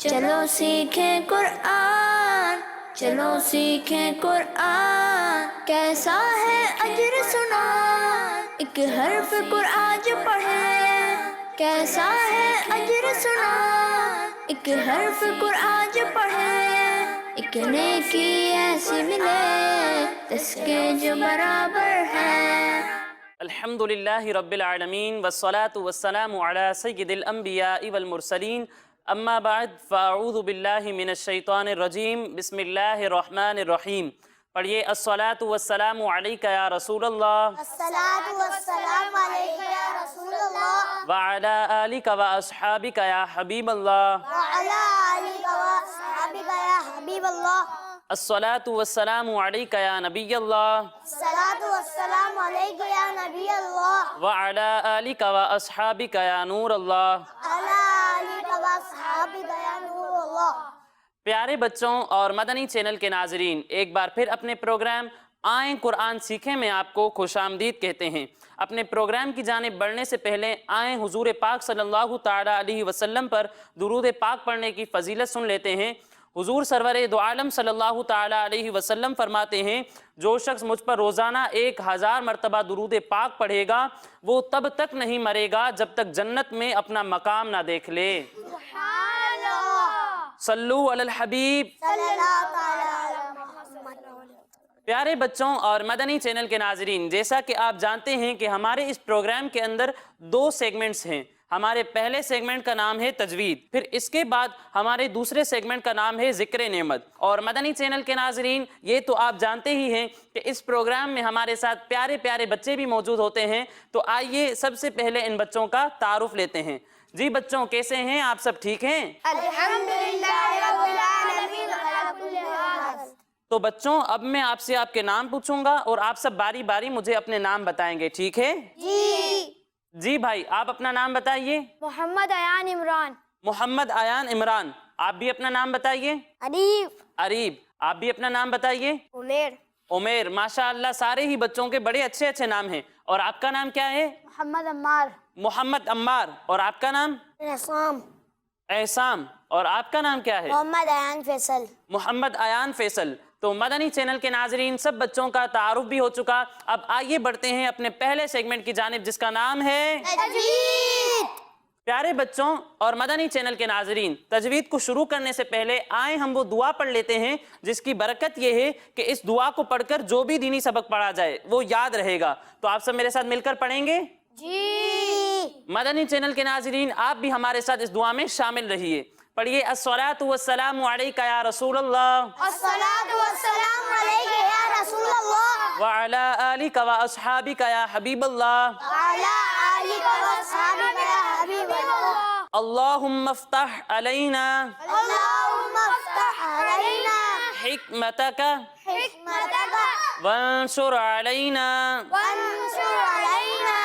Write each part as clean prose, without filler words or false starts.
چلو سیکھیں قرآن، چلو سیکھیں قرآن، کیسا ہے اجر سنا، ایک حرف قرآن جو پڑھے، کیسا ہے اجر سنا، ایک حرف قرآن جو پڑھے، ایک نیکی ایسی ملے جس کے جو برابر ہے۔ الحمد للہ رب العالمین والصلاة والسلام علی سید الانبیاء والمرسلین، اما بعد فاعوذ باللہ من الشیطان الرجیم، بسم اللہ الرحمن الرحیم۔ پڑھیے الصلاة والسلام علیک یا رسول اللہ، الصلاة والسلام علیک یا رسول اللہ، وعلی آلک و اصحابک یا حبیب اللہ، وعلی آلک و اصحابک یا حبیب اللہ، الصلاة والسلام علیک یا نبی اللہ، الصلاة والسلام علیک یا نبی اللہ، وعلی آلک و اصحابک یا نور اللہ۔ وعلی آلک و اصحابک یا نور اللہ۔ پیارے بچوں اور مدنی چینل کے ناظرین، ایک بار پھر اپنے پروگرام آئیں قرآن سیکھیں میں آپ کو خوش آمدید کہتے ہیں۔ اپنے پروگرام کی جانب بڑھنے سے پہلے آئیں حضور پاک صلی اللہ تعالیٰ علیہ وسلم پر درود پاک پڑھنے کی فضیلت سن لیتے ہیں۔ حضور سرور دو عالم صلی اللہ تعالیٰ علیہ وسلم فرماتے ہیں، جو شخص مجھ پر روزانہ 1000 مرتبہ درود پاک پڑھے گا وہ تب تک نہیں مرے گا جب تک جنت میں اپنا مقام نہ دیکھ لے۔ سبحان اللہ، صلو علی الحبیب۔ صلی اللہ تعالیٰ علی محمد۔ پیارے بچوں اور مدنی چینل کے ناظرین، جیسا کہ آپ جانتے ہیں کہ ہمارے اس پروگرام کے اندر 2 سیگمنٹس ہیں۔ ہمارے پہلے سیگمنٹ کا نام ہے تجوید، پھر اس کے بعد ہمارے دوسرے سیگمنٹ کا نام ہے ذکر نعمت۔ اور مدنی چینل کے ناظرین، یہ تو آپ جانتے ہی ہیں کہ اس پروگرام میں ہمارے ساتھ پیارے پیارے بچے بھی موجود ہوتے ہیں، تو آئیے سب سے پہلے ان بچوں کا تعارف لیتے ہیں۔ جی بچوں، کیسے ہیں آپ؟ سب ٹھیک ہیں؟ الحمدللہ رب العالمین علی کل حال۔ تو بچوں، اب میں آپ سے آپ کے نام پوچھوں گا اور آپ سب باری باری مجھے اپنے نام بتائیں گے، ٹھیک ہے؟ جی بھائی، آپ اپنا نام بتائیے۔ محمد ایان عمران۔ محمد ایان عمران۔ آپ بھی اپنا نام بتائیے۔ عریف۔ عریب۔ آپ بھی اپنا نام بتائیے۔ عمیر۔ عمیر۔ ماشاءاللہ، سارے ہی بچوں کے بڑے اچھے اچھے نام ہیں۔ اور آپ کا نام کیا ہے؟ محمد عمار۔ محمد عمار۔ اور آپ کا نام؟ رسام۔ احسام۔ اور آپ کا نام کیا ہے؟ محمد ایان فیصل۔ محمد ایان فیصل۔ تو مدنی چینل کے ناظرین، سب بچوں کا تعارف بھی ہو چکا۔ اب آئیے بڑھتے ہیں اپنے پہلے سیگمنٹ کی جانب، جس کا نام ہے تجوید۔ پیارے بچوں اور مدنی چینل کے ناظرین، تجوید کو شروع کرنے سے پہلے آئیں ہم وہ دعا پڑھ لیتے ہیں جس کی برکت یہ ہے کہ اس دعا کو پڑھ کر جو بھی دینی سبق پڑھا جائے وہ یاد رہے گا۔ تو آپ سب میرے ساتھ مل کر پڑھیں گے؟ جی۔ مدنی چینل کے ناظرین، آپ بھی ہمارے ساتھ اس دعا میں شامل رہیے۔ پڑھیے الصلاۃ والسلام علیک یا رسول اللہ، الصلاۃ والسلام علیک یا رسول اللہ، وعلی آلک و اصحابک یا حبیب اللہ، وعلی آلک و اصحابک یا حبیب اللہ، اللہم افتح علینا اللہم افتح علینا حکمتک حکمتک وانشر علینا وانشر علینا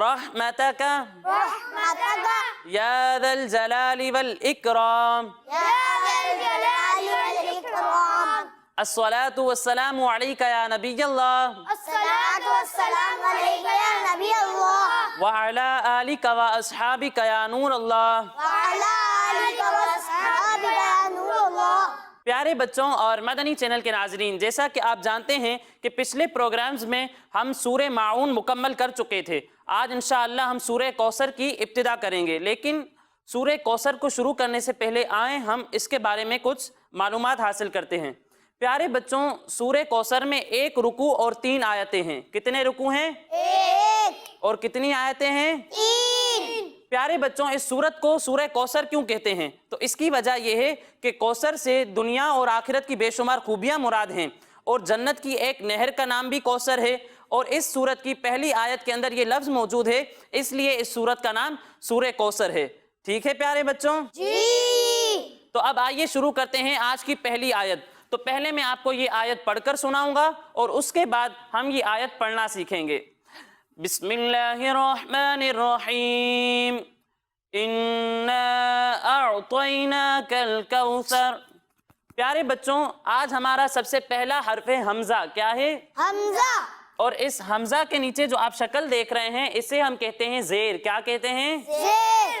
رحمتک رحمتک یا ذا الجلال والاکرام۔ یا ذا الجلال والاکرام۔ الصلاۃ والسلام علیک یا نبی اللہ، الصلاۃ والسلام علیک یا نبی اللہ، وعلی آلک و اصحابک یا نور اللہ۔ وعلی آلک و اصحابک یا نور اللہ۔ پیارے بچوں اور مدنی چینل کے ناظرین، جیسا کہ آپ جانتے ہیں کہ پچھلے پروگرامز میں ہم سورہ ماعون مکمل کر چکے تھے۔ آج انشاءاللہ ہم سورہ کوثر کی ابتدا کریں گے، لیکن سورہ کوثر کو شروع کرنے سے پہلے آئیں ہم اس کے بارے میں کچھ معلومات حاصل کرتے ہیں۔ پیارے بچوں، سورہ کوثر میں 1 رکوع اور 3 آیتیں ہیں۔ کتنے رکوع ہیں؟ 1 اور کتنی آیتیں ہیں؟ 3۔ پیارے بچوں، اس سورت کو سورہ کوثر کیوں کہتے ہیں؟ تو اس کی وجہ یہ ہے کہ کوثر سے دنیا اور آخرت کی بے شمار خوبیاں مراد ہیں، اور جنت کی ایک نہر کا نام بھی کوثر ہے، اور اس سورت کی پہلی آیت کے اندر یہ لفظ موجود ہے، اس لیے اس سورت کا نام سورہ کوثر ہے۔ ٹھیک ہے پیارے بچوں؟ جی۔ تو اب آئیے شروع کرتے ہیں آج کی پہلی آیت۔ تو پہلے میں آپ کو یہ آیت پڑھ کر سناؤں گا اور اس کے بعد ہم یہ آیت پڑھنا سیکھیں گے۔ بسم اللہ الرحمن الرحیم، اِنَّا أَعْطَيْنَاكَ الْكَوْثَرَ۔ پیارے بچوں، آج ہمارا سب سے پہلا حرف ہے حمزہ۔ کیا ہے؟ حمزہ۔ اور اس حمزہ کے نیچے جو آپ شکل دیکھ رہے ہیں اسے ہم کہتے ہیں زیر۔ کیا کہتے ہیں؟ زیر۔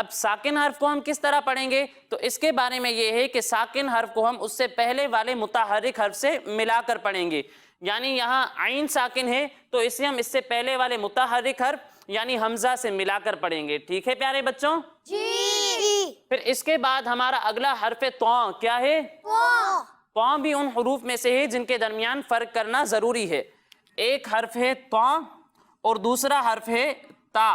اب ساکن حرف کو ہم کس طرح پڑھیں گے؟ تو اس کے بارے میں یہ ہے کہ ساکن حرف کو ہم اس سے پہلے والے متحرک حرف سے ملا کر پڑھیں گے. یعنی یہاں عین ساکن ہے تو اسے ہم اس سے پہلے والے متحرک حرف یعنی حمزہ سے ملا کر پڑھیں گے. ٹھیک ہے پیارے بچوں؟ جی. پھر اس کے بعد ہمارا اگلا حرف طاء کیا ہے؟ طاء بھی ان حروف میں سے ہے جن کے درمیان فرق کرنا ضروری ہے. ایک حرف ہے طاء اور دوسرا حرف ہے تا.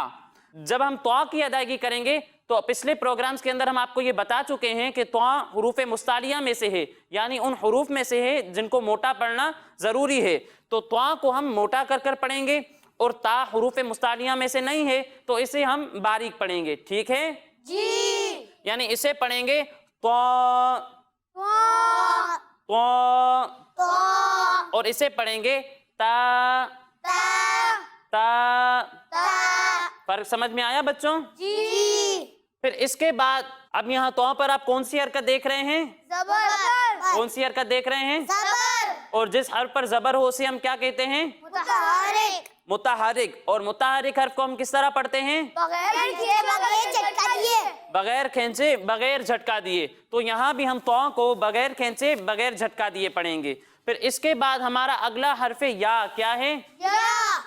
جب ہم طاء کی ادائیگی کریں گے تو پچھلے پروگرامز کے اندر ہم آپ کو یہ بتا چکے ہیں کہ طاء حروف مستعلیہ میں سے ہے، یعنی ان حروف میں سے ہے جن کو موٹا پڑھنا ضروری ہے. تو طاء کو ہم موٹا کر کر پڑھیں گے اور تا حروف مستعلیہ میں سے نہیں ہے تو اسے ہم باریک پڑھیں گے. ٹھیک ہے جی. یعنی اسے پڑھیں گے طاء طاء اور اسے پڑھیں گے تا تا. فرق سمجھ میں آیا بچوں؟ جی. پھر اس کے بعد اب یہاں طاء پر آپ کون سی حرکت دیکھ رہے ہیں؟ زبر. کون سی حرکت دیکھ رہے ہیں؟ زبر. اور جس حرف پر زبر ہو اسے ہم کیا کہتے ہیں؟ متحرک. متحرک. اور متحرک حرف کو ہم کس طرح پڑھتے ہیں؟ بغیر جھٹکا دیے. بغیر کھینچے بغیر جھٹکا دیے. تو یہاں بھی ہم طاء کو بغیر کھینچے بغیر جھٹکا دیے پڑھیں گے. پھر اس کے بعد ہمارا اگلا حرف یا کیا ہے؟ یا.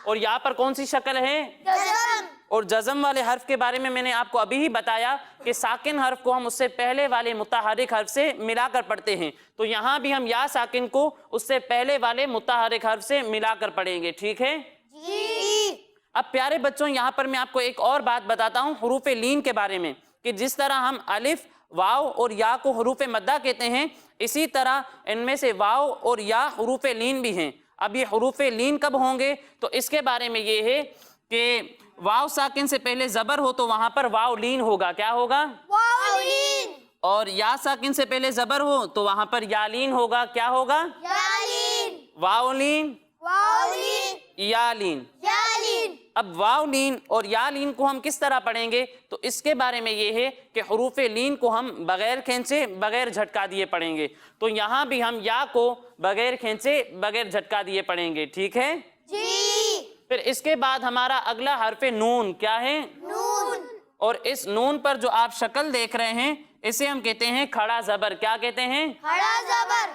اور یا پر کون سی شکل ہے؟ جزم. اور جزم والے حرف کے بارے میں نے آپ کو ابھی ہی بتایا کہ ساکن حرف کو ہم اس سے پہلے والے متحرک حرف سے ملا کر پڑھتے ہیں. تو یہاں بھی ہم یا ساکن کو اس سے پہلے والے متحرک حرف سے ملا کر پڑھیں گے. ٹھیک ہے؟ جی. اب پیارے بچوں یہاں پر میں آپ کو ایک اور بات بتاتا ہوں حروف لین کے بارے میں کہ جس طرح ہم الف واو اور یا کو حروف مدہ کہتے ہیں اسی طرح ان میں سے واو اور یا حروف لین بھی ہیں. اب یہ حروف لین کب ہوں گے؟ تو اس کے بارے میں یہ ہے کہ واو ساکن سے پہلے زبر ہو تو وہاں پر واو لین ہوگا. کیا ہوگا؟ واولین. اور یا ساکن سے پہلے زبر ہو تو وہاں پر یا لین ہوگا. کیا ہوگا؟ یالین. واو لین واولین. یا لین. یالین. اب واو لین اور یا لین کو ہم کس طرح پڑھیں گے؟ تو اس کے بارے میں یہ ہے کہ حروف لین کو ہم بغیر کھینچے بغیر جھٹکا دیے پڑھیں گے. تو یہاں بھی ہم یا کو بغیر کھینچے بغیر جھٹکا دیے پڑھیں گے. ٹھیک ہے؟ جی. پھر اس کے بعد ہمارا اگلا حرف نون کیا ہے؟ نون. اور اس نون پر جو آپ شکل دیکھ رہے ہیں اسے ہم کہتے ہیں کھڑا زبر. کیا کہتے ہیں؟ کھڑا زبر.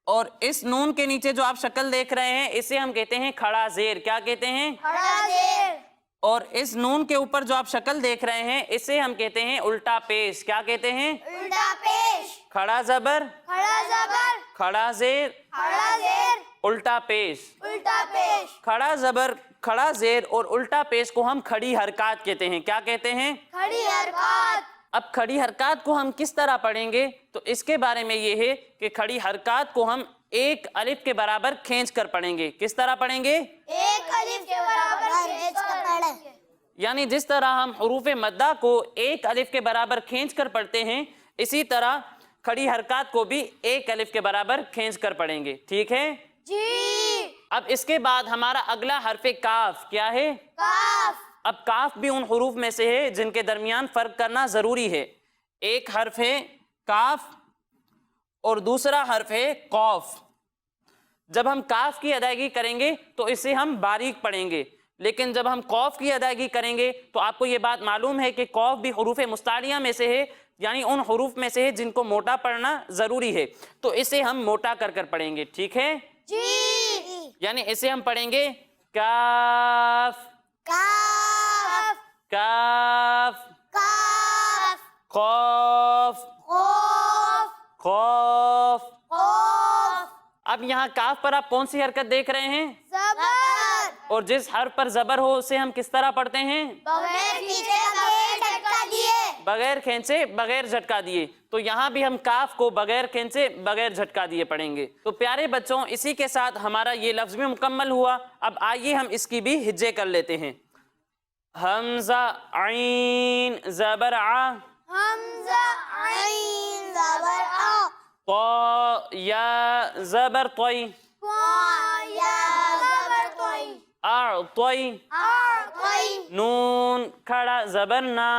اور اس نون کے نیچے جو آپ شکل دیکھ رہے ہیں اسے ہم کہتے ہیں کھڑا زیر. کیا کہتے ہیں؟ کھڑا زیر. اور اس نون کے اوپر جو آپ شکل دیکھ رہے ہیں اسے ہم کہتے ہیں الٹا پیش. کیا کہتے ہیں؟ الٹا پیش. کھڑا زبر کھڑا زبر. کھڑا زیر کھڑا زیر. الٹا پیش. الٹا پیش. کھڑا زبر کھڑا زیر اور الٹا پیش کو ہم کھڑی حرکات کہتے ہیں. کیا کہتے ہیں؟ کھڑی حرکات. اب کھڑی حرکات کو ہم کس طرح پڑھیں گے؟ تو اس کے بارے میں یہ ہے کہ کھڑی حرکات کو ہم ایک الف کے برابر کھینچ کر پڑھیں گے. کس طرح پڑھیں گے؟ ایک الف کے برابر کھینچ کر پڑھیں. یعنی جس طرح ہم حروف مدہ کو ایک الف کے برابر کھینچ کر پڑھتے ہیں اسی طرح کھڑی حرکات کو بھی ایک الف کے برابر کھینچ کر پڑھیں گے. ٹھیک ہے؟ جی. اب اس کے بعد ہمارا اگلا حرف کاف کیا ہے؟ کاف. اب کاف بھی ان حروف میں سے ہے جن کے درمیان فرق کرنا ضروری ہے. ایک حرف ہے کاف اور دوسرا حرف ہے قاف. جب ہم کاف کی ادائیگی کریں گے تو اسے ہم باریک پڑھیں گے لیکن جب ہم قاف کی ادائیگی کریں گے تو آپ کو یہ بات معلوم ہے کہ قاف بھی حروف مستعلیہ میں سے ہے یعنی ان حروف میں سے ہے جن کو موٹا پڑھنا ضروری ہے تو اسے ہم موٹا کر کر پڑھیں گے. ٹھیک ہے؟ جی. یعنی اسے ہم پڑھیں گے کاف کاف. کاف کاف. قاف قاف. قاف. قاف. اب یہاں کاف پر آپ کون سی حرکت دیکھ رہے ہیں؟ زبر. اور جس حرف پر زبر ہو اسے ہم کس طرح پڑھتے ہیں؟ بغیر کھینچے بغیر جھٹکا دیے. بغیر کھینچے بغیر جھٹکا دیے. تو یہاں بھی ہم کاف کو بغیر کھینچے بغیر جھٹکا دیے پڑھیں گے. تو پیارے بچوں اسی کے ساتھ ہمارا یہ لفظ بھی مکمل ہوا. اب آئیے ہم اس کی بھی ہجے کر لیتے ہیں. حمزہ عین زبر ع. حمزہ عین زبر ع. طا یا زبر طی. طا یا زبر طی. اعطی. اعطی. نون کھڑا زبر نا.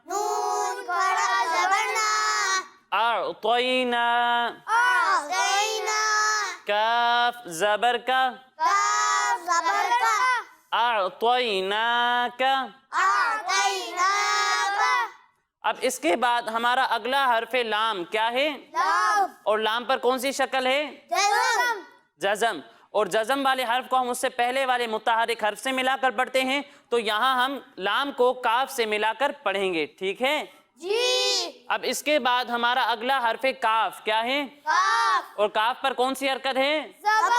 نون کھڑا زبر نا. اعطینا. اعطینا. کاف زبر کا. کاف زبر کا. اعطیناک. اعطیناک. اب اس کے بعد ہمارا اگلا حرف لام کیا ہے؟ لام اور لام پر کون سی شکل ہے؟ جزم جزم. اور جزم والے حرف کو ہم اس سے پہلے والے متحرک حرف سے ملا کر پڑھتے ہیں، تو یہاں ہم لام کو کاف سے ملا کر پڑھیں گے. ٹھیک ہے؟ جی اب اس کے بعد ہمارا اگلا حرف کاف کیا ہے؟ کاف اور کاف پر کون سی حرکت ہے؟ زبر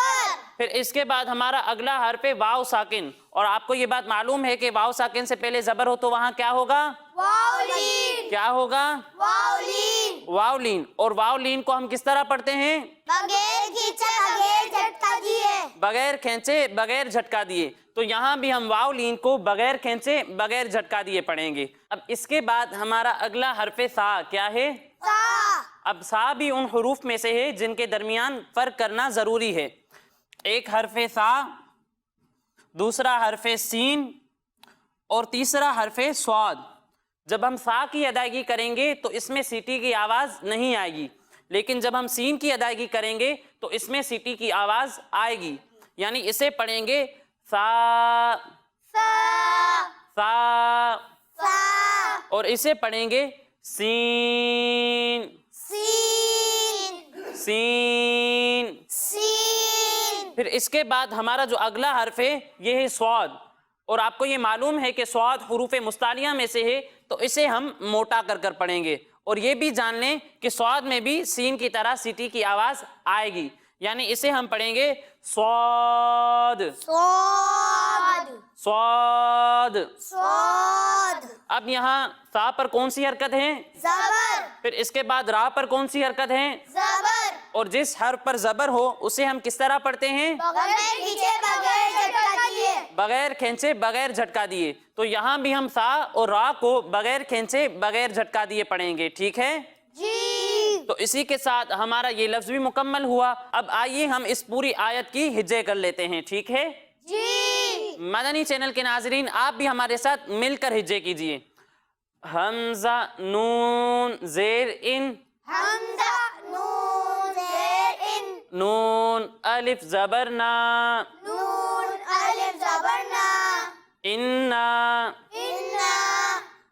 پھر اس کے بعد ہمارا اگلا حرف واو ساکن. اور آپ کو یہ بات معلوم ہے کہ واو ساکن سے پہلے زبر ہو تو وہاں کیا ہوگا؟ واولین کیا ہوگا؟ واولین واو لین. اور واو لین کو ہم کس طرح پڑھتے ہیں؟ بغیر کھینچے بغیر جھٹکا دیے بغیر کھینچے بغیر جھٹکا دیے. تو یہاں بھی ہم واو لین کو بغیر کھینچے بغیر جھٹکا دیے پڑھیں گے. اب اس کے بعد ہمارا اگلا حرف سا کیا ہے؟ سا اب سا بھی ان حروف میں سے ہے جن کے درمیان فرق کرنا ضروری ہے. ایک حرف سا، دوسرا حرف سین اور تیسرا حرف صاد. جب ہم سا کی ادائیگی کریں گے تو اس میں سیٹی کی آواز نہیں آئے گی، لیکن جب ہم سین کی ادائیگی کریں گے تو اس میں سیٹی کی آواز آئے گی. یعنی اسے پڑھیں گے سا سا سا، سا اور اسے پڑھیں گے سین سین سین. سین پھر اس کے بعد ہمارا جو اگلا حرف ہے یہ ہے صاد. اور آپ کو یہ معلوم ہے کہ صاد حروف مستعلیہ میں سے ہے، تو اسے ہم موٹا کر کر پڑھیں گے. اور یہ بھی جان لیں کہ صاد میں بھی سین کی طرح سیٹی کی آواز آئے گی. یعنی اسے ہم پڑھیں گے صاد صاد صاد. صاد اب یہاں سا پر کون سی حرکت ہے؟ زبر پھر اس کے بعد را پر کون سی حرکت ہے؟ زبر اور جس حرف پر زبر ہو اسے ہم کس طرح پڑھتے ہیں؟ بغیر کھینچے بغیر جھٹکا دیے بغیر کھینچے بغیر جھٹکا دیے. تو یہاں بھی ہم سا اور را کو بغیر کھینچے بغیر جھٹکا دیے پڑھیں گے. ٹھیک ہے؟ جی تو اسی کے ساتھ ہمارا یہ لفظ بھی مکمل ہوا. اب آئیے ہم اس پوری آیت کی ہجے کر لیتے ہیں. ٹھیک ہے؟ جی مدنی چینل کے ناظرین آپ بھی ہمارے ساتھ مل کر ہجے کیجئے. حمزہ نون زیر ان، حمزہ نون زیر ان نون الف زبر نا، نون الف زبر نا انا، انا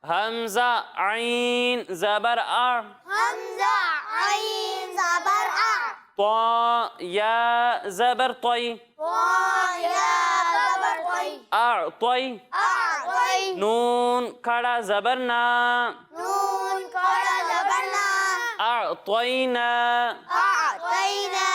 حمزہ عین زبر آ، حمزہ عین زبر آ طا یا زبر طی، یا زبر طی اعطی، اعطی نون کھڑا زبر نا، نون کھڑا زبر نا اعطینا، اعطینا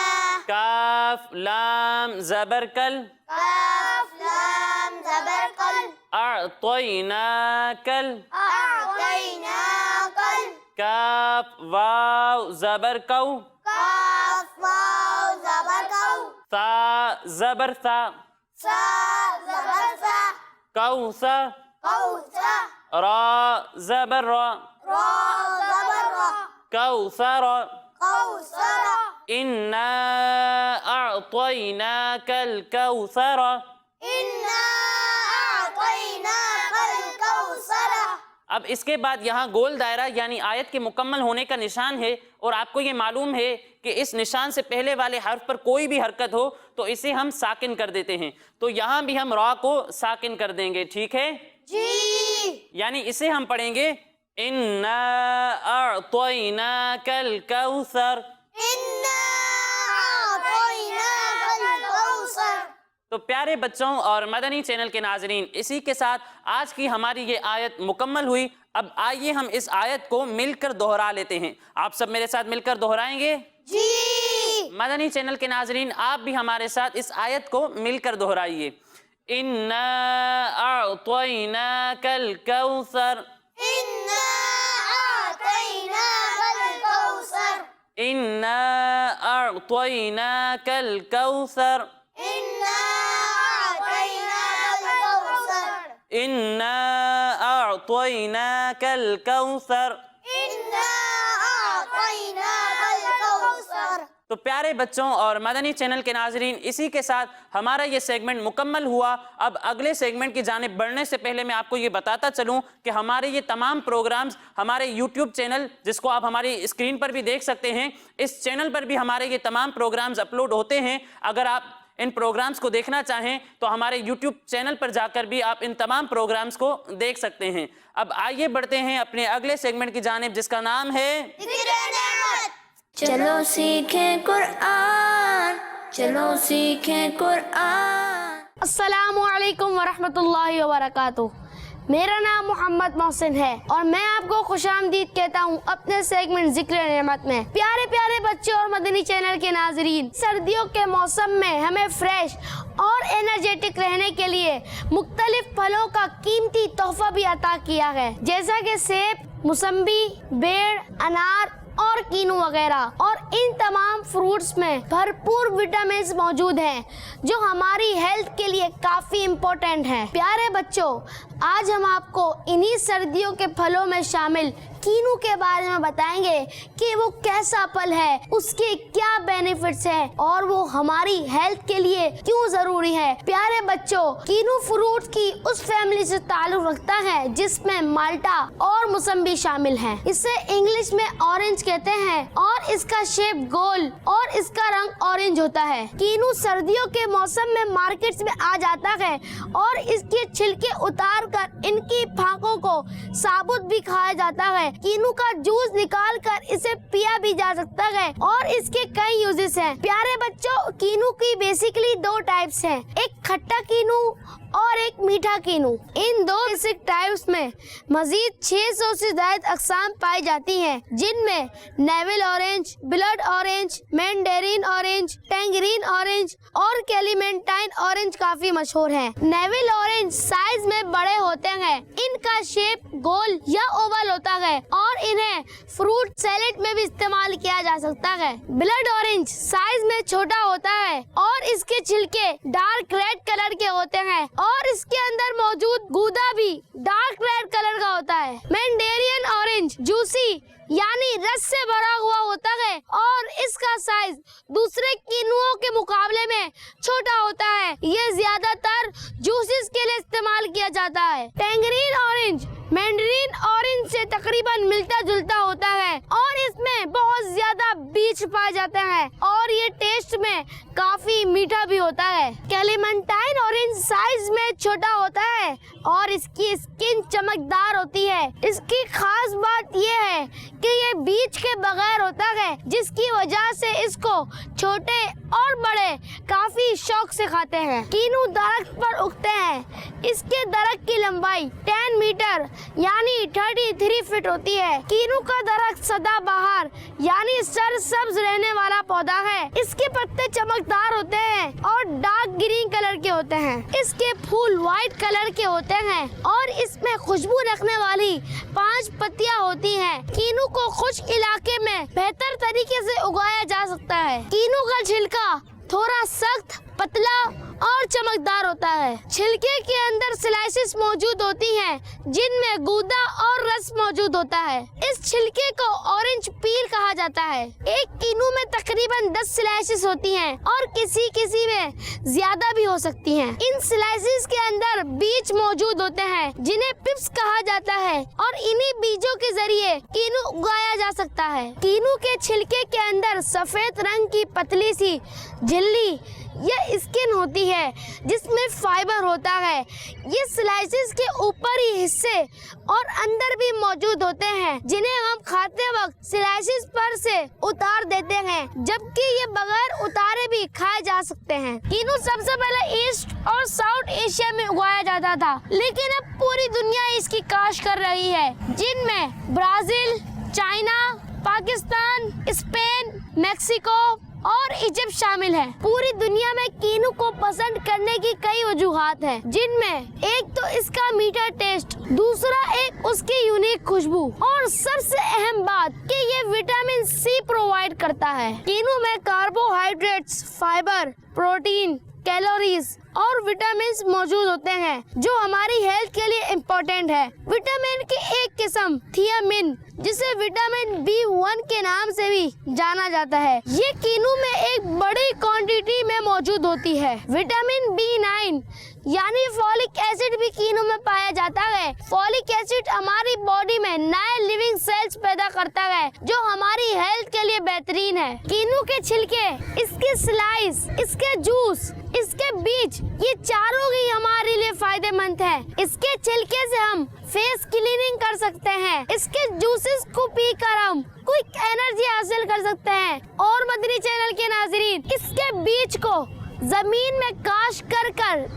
کاف لام زبر کل، کاف لام زبر قل اعطینا کل، اعطینا قل کاف واو زبر کو، کاف واو زبر کو تا زبر تا، سا زبر سا کوثر، کوثر را زبر را، را زبر را کوثر، کوثر انا اعطیناک الکوثر. انا اعطیناک الکوثر. اب اس کے بعد یہاں گول دائرہ یعنی آیت کے مکمل ہونے کا نشان ہے، اور آپ کو یہ معلوم ہے کہ اس نشان سے پہلے والے حرف پر کوئی بھی حرکت ہو تو اسے ہم ساکن کر دیتے ہیں. تو یہاں بھی ہم را کو ساکن کر دیں گے. ٹھیک ہے؟ جی یعنی اسے ہم پڑھیں گے انا اعطیناک الکوثر. انا اعطیناک الکوثر. تو پیارے بچوں اور مدنی چینل کے ناظرین، اسی کے ساتھ آج کی ہماری یہ آیت مکمل ہوئی. اب آئیے ہم اس آیت کو مل کر دہرا لیتے ہیں. آپ سب میرے ساتھ مل کر دہرائیں گے؟ جی مدنی چینل کے ناظرین آپ بھی ہمارے ساتھ اس آیت کو مل کر دہرائیے. انا اعطیناک الکوثر، انا اعطیناک الکوثر. انا اعطیناک الکوثر، انا اعطیناک الکوثر. انا اعطیناک الکوثر. انا اعطیناک الکوثر. تو پیارے بچوں اور مدنی چینل کے ناظرین اسی کے ساتھ ہمارا یہ سیگمنٹ مکمل ہوا. اب اگلے سیگمنٹ کی جانب بڑھنے سے پہلے میں آپ کو یہ بتاتا چلوں کہ ہمارے یہ تمام پروگرامز ہمارے یوٹیوب چینل، جس کو آپ ہماری اسکرین پر بھی دیکھ سکتے ہیں، اس چینل پر بھی ہمارے یہ تمام پروگرامز اپلوڈ ہوتے ہیں. اگر آپ ان پروگرامز کو دیکھنا چاہیں تو ہمارے یوٹیوب چینل پر جا کر بھی آپ ان تمام پروگرامز کو دیکھ سکتے ہیں۔ اب آئیے بڑھتے ہیں اپنے اگلے سیگمنٹ کی جانب جس کا نام ہے چلو سیکھیں قرآن، چلو سیکھیں قرآن۔ السلام علیکم ورحمۃ اللہ وبرکاتہ۔ میرا نام محمد محسن ہے اور میں آپ کو خوش آمدید کہتا ہوں اپنے سیگمنٹ ذکر نعمت میں۔ پیارے پیارے بچے اور مدنی چینل کے ناظرین، سردیوں کے موسم میں ہمیں فریش اور انرجیٹک رہنے کے لیے مختلف پھلوں کا قیمتی تحفہ بھی عطا کیا ہے، جیسا کہ سیب، موسمبی، بیڑ، انار اور کینو وغیرہ، اور ان تمام فروٹس میں بھرپور وٹامنز موجود ہیں جو ہماری ہیلتھ کے لیے کافی امپورٹنٹ ہیں۔ پیارے بچوں، آج ہم آپ کو انہی سردیوں کے پھلوں میں شامل کینو کے بارے میں بتائیں گے کہ وہ کیسا پھل ہے، اس کے کیا بینیفٹس ہیں اور وہ ہماری ہیلتھ کے لیے کیوں ضروری ہے۔ پیارے بچوں، کینو فروٹ کی اس فیملی سے تعلق رکھتا ہے جس میں مالٹا اور موسمبی شامل ہیں۔ اسے انگلش میں اورنج کہتے ہیں اور اس کا شیپ گول اور اس کا رنگ اورنج ہوتا ہے۔ کینو سردیوں کے موسم میں مارکیٹس میں آ جاتا ہے اور اس کے چھلکے اتار کر ان کی پھاکوں کو ثابت بھی کھایا جاتا ہے۔ کینو کا جوس نکال کر اسے پیا بھی جا سکتا ہے اور اس کے کئی یوزز ہیں۔ پیارے بچوں، کینو کی بیسیکلی دو ٹائپس ہیں، ایک کھٹا کینو اور ایک میٹھا کینو۔ ان دو بیسک ٹائپس میں مزید 600 سے زائد اقسام پائی جاتی ہیں، جن میں navel orange, blood orange, mandarin orange, tangerine orange اور کیلیمنٹائن اورنج کافی مشہور ہیں۔ نیول اورنج سائز میں بڑے ہوتے ہیں، ان کا شیپ گول یا اوول ہوتا ہے اور انہیں فروٹ سیلیڈ میں بھی استعمال کیا جا سکتا ہے۔ بلڈ اورنج سائز میں چھوٹا ہوتا ہے اور اس کے چھلکے ڈارک ریڈ کلر کے ہوتے ہیں اور اس کے اندر موجود گودا بھی ڈارک ریڈ کلر کا ہوتا ہے۔ مینڈیرین اورنج جوسی یعنی رس سے بھرا ہوا ہوتا ہے اور اس کا سائز دوسرے کینوؤں کے مقابلے میں چھوٹا ہوتا ہے، یہ زیادہ تر جوسز کے لیے استعمال کیا جاتا ہے۔ ٹینگرین اورنج مینڈرین اورنج سے تقریباً ملتا جلتا ہوتا ہے اور اس میں بہت زیادہ بیج پائے جاتے ہیں اور یہ ٹیسٹ میں کافی میٹھا بھی ہوتا ہے۔ کیلیمنٹائن اورنج سائز میں چھوٹا ہوتا ہے اور اس کی اسکن چمکدار ہوتی ہے۔ اس کی خاص بات یہ ہے کہ یہ بیج کے بغیر ہوتا ہے، جس کی وجہ سے اس کو چھوٹے اور بڑے کافی شوق سے کھاتے ہیں۔ کینو درخت پر اگتے ہیں، اس کے درخت کی لمبائی 10 میٹر یعنی 33 فٹ ہوتی ہے۔ کینو کا درخت سدا بہار یعنی سرسبز رہنے والا پودا ہے۔ اس کے پتے چمکدار ہوتے ہیں اور ڈارک گرین کلر کے ہوتے ہیں۔ اس کے پھول وائٹ کلر کے ہوتے ہیں اور اس میں خوشبو رکھنے والی 5 پتیاں ہوتی ہیں۔ کینو کو خشک علاقے میں بہتر طریقے سے اگایا جا سکتا ہے۔ کینو کا چھلکا تھوڑا سخت، پتلا اور چمکدار ہوتا ہے۔ چھلکے کے اندر سلائسز موجود ہوتی ہیں جن میں گودا اور رس موجود ہوتا ہے۔ اس چھلکے کو اورنج پیل کہا جاتا ہے۔ ایک کینو میں تقریباً 10 سلائسز ہوتی ہیں اور کسی میں زیادہ بھی ہو سکتی ہیں۔ ان سلائسز کے اندر بیج موجود ہوتے ہیں جنہیں پپس کہا جاتا ہے اور انہی بیجوں کے ذریعے کینو اگایا جا سکتا ہے۔ کینو کے چھلکے کے اندر سفید رنگ کی پتلی سی جھلی یا اسکن ہوتی ہے جس میں فائبر ہوتا ہے۔ یہ سلائسز کے اوپری حصے اور اندر بھی موجود ہوتے ہیں جنہیں ہم کھاتے وقت سلائسز پر سے اتار دیتے ہیں، جبکہ یہ بغیر اتارے بھی کھائے جا سکتے ہیں۔ کینو سب سے پہلے ایسٹ اور ساؤتھ ایشیا میں اگایا جاتا تھا، لیکن اب پوری دنیا اس کی کاشت کر رہی ہے، جن میں Brazil, China, Pakistan, Spain, Mexico اور ایجپٹ شامل ہے۔ پوری دنیا میں کینو کو پسند کرنے کی کئی وجوہات ہیں، جن میں ایک تو اس کا میٹھا ٹیسٹ، دوسرا ایک اس کی یونیک خوشبو اور سب سے اہم بات کہ یہ وٹامن سی پرووائڈ کرتا ہے۔ کینو میں کاربوہائیڈریٹس، فائبر، پروٹین، کیلوریز اور وٹامنز موجود ہوتے ہیں جو ہماری ہیلتھ کے لیے امپورٹنٹ ہے۔ وٹامن کی ایک قسم تھیامین، جسے وٹامن B1 کے نام سے بھی جانا جاتا ہے، یہ کینو میں ایک بڑی کوانٹٹی میں موجود ہوتی ہے۔ وٹامن B9 یعنی فولک ایسڈ بھی کینو میں پایا جاتا ہے۔ فولک ایسڈ ہماری باڈی میں نئے لیونگ سیلز پیدا کرتا ہے جو ہماری ہیلتھ کے لیے بہترین ہے۔ کینو کے چھلکے، اس کے سلائس، اس کے جوس، اس کے بیج یہ چاروں ہی ہمارے لیے فائدے مند ہے. اس کے چھلکے سے ہم فیس کلیننگ کر سکتے ہیں. اس کے جوسز کو پی کر ہم کوئک انرجی حاصل کر سکتے ہیں. اور مدنی چینل کے ناظرین, اس کے بیج کو زمین میں کاش کر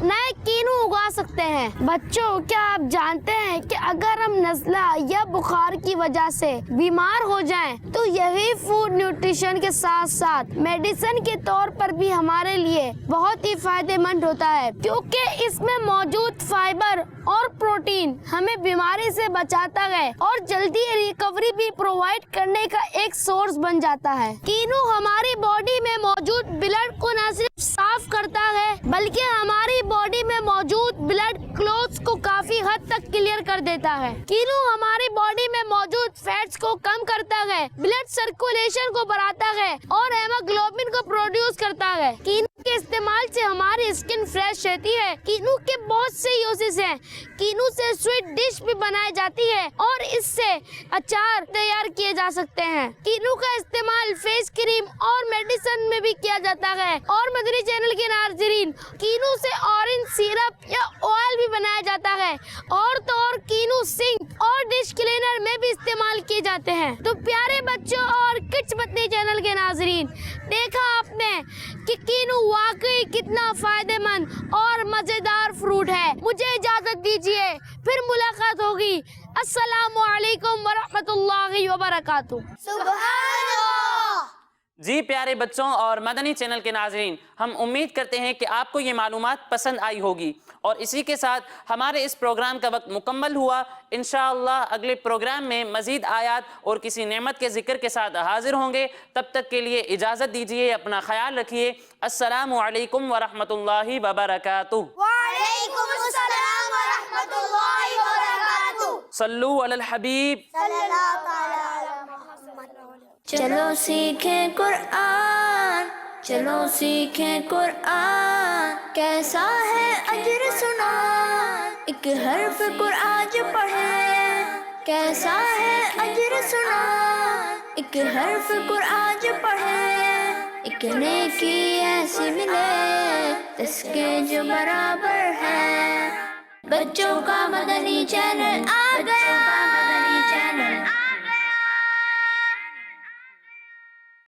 نئے کینو اگا سکتے ہیں. بچوں, کیا آپ جانتے ہیں کہ اگر ہم نزلہ یا بخار کی وجہ سے بیمار ہو جائیں تو یہی فوڈ نیوٹریشن کے ساتھ ساتھ میڈیسن کے طور پر بھی ہمارے لیے بہت ہی فائدے مند ہوتا ہے, کیونکہ اس میں موجود فائبر اور پروٹین ہمیں بیماری سے بچاتا ہے اور جلدی ریکوری بھی پرووائڈ کرنے کا ایک سورس بن جاتا ہے. کینو ہماری باڈی میں موجود بلڈ کو نہ صرف صاف کرتا ہے بلکہ ہماری باڈی میں موجود بلڈ کلوٹس کو کافی حد تک کلیئر کر دیتا ہے. کینو ہماری باڈی میں موجود فیٹس کو کم کرتا ہے, بلڈ سرکولیشن کو بڑھاتا ہے اور ہیموگلوبن کو پروڈیوس کرتا ہے. کینو کے استعمال سے ہماری اسکن فریش رہتی ہے. کینو کے بہت سے یوزز ہیں. کینو سے سویٹ ڈش بھی بنائی جاتی ہے اور اس سے اچار تیار کیے جا سکتے ہیں. کینو کا استعمال فیس کریم اور میڈیسن میں بھی کیا جاتا ہے. اور مدنی چینل کے ناظرین, کینو سے اورنج سیرپ یا آئل بھی بنایا جاتا ہے, اور تو اور کینو سنک اور ڈش کلینر میں بھی استعمال کیے جاتے ہیں. تو پیارے بچوں اور کڈس مدنی چینل کے ناظرین, دیکھا آپ نے کہ کینو واقعی کتنا فائدے مند اور مزیدار فروٹ ہے. مجھے اجازت دیجیے, پھر ملاقات ہوگی. السلام علیکم ورحمۃ اللہ وبرکاتہ. جی پیارے بچوں اور مدنی چینل کے ناظرین, ہم امید کرتے ہیں کہ آپ کو یہ معلومات پسند آئی ہوگی, اور اسی کے ساتھ ہمارے اس پروگرام کا وقت مکمل ہوا. انشاءاللہ اگلے پروگرام میں مزید آیات اور کسی نعمت کے ذکر کے ساتھ حاضر ہوں گے. تب تک کے لیے اجازت دیجیے, اپنا خیال رکھیے. السلام علیکم ورحمۃ اللہ وبرکاتہ. وعلیکم السلام ورحمۃ اللہ وبرکاتہ. صلو علی الحبیب. چلو سیکھیں قرآن, چلو سیکھیں قرآن, کیسا ہے اجر سنا, ایک حرف قرآن جو پڑھے. کیسا ہے اجر سنا, ایک حرف قرآن جو پڑھے. ایک نیکی ایسی ملے اس کے جو برابر ہے. بچوں کا مدنی چینل آ گیا.